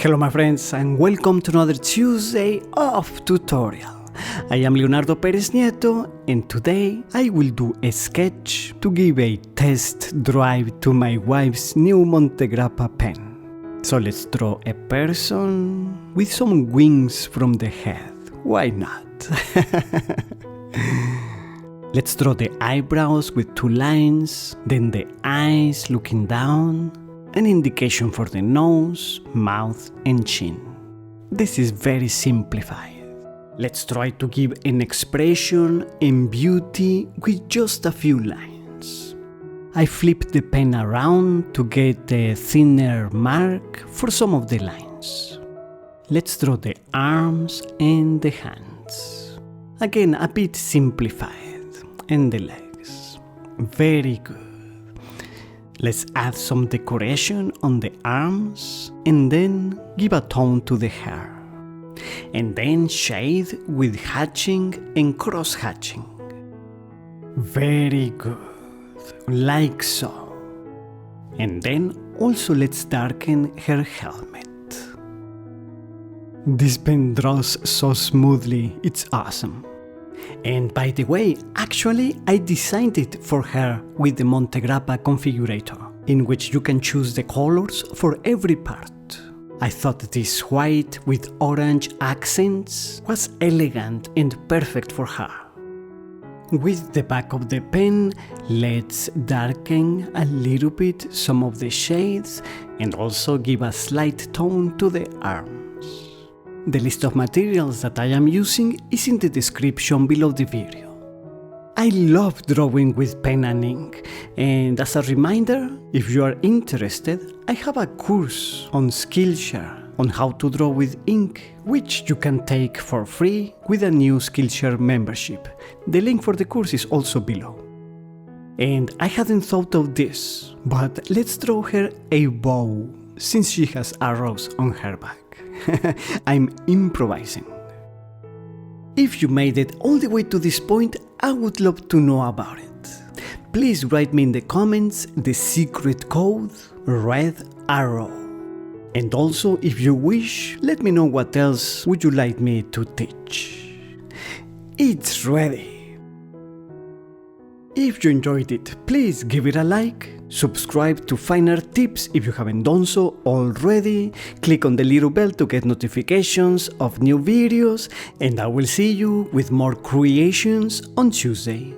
Hello my friends and welcome to another Tuesday of tutorial. I am Leonardo Perez Nieto and today I will do a sketch to give a test drive to my wife's new Montegrappa pen. So let's draw a person with some wings from the head. Why not? Let's draw the eyebrows with two lines, then the eyes looking down, an indication for the nose, mouth and chin. This is very simplified. Let's try to give an expression and beauty with just a few lines. I flipped the pen around to get a thinner mark for some of the lines. Let's draw the arms and the hands. Again, a bit simplified. And the legs. Very good. Let's add some decoration on the arms and then give a tone to the hair. And then shade with hatching and cross hatching. Very good. Like so. And then also let's darken her helmet. This pen draws so smoothly, it's awesome. And by the way, actually I designed it for her with the Montegrappa configurator, in which you can choose the colors for every part. I thought this white with orange accents was elegant and perfect for her. With the back of the pen, let's darken a little bit some of the shades and also give a slight tone to the arms. The list of materials that I am using is in the description below the video. I love drawing with pen and ink, and as a reminder, if you are interested, I have a course on Skillshare on how to draw with ink, which you can take for free with a new Skillshare membership. The link for the course is also below. And I hadn't thought of this, but let's draw her a bow, since she has arrows on her back. I'm improvising. If you made it all the way to this point, I would love to know about it. Please write me in the comments the secret code, red arrow. And also, if you wish, let me know what else would you like me to teach. It's ready. If you enjoyed it, please give it a like, subscribe to Finer Tips if you haven't done so already, click on the little bell to get notifications of new videos, and I will see you with more creations on Tuesday.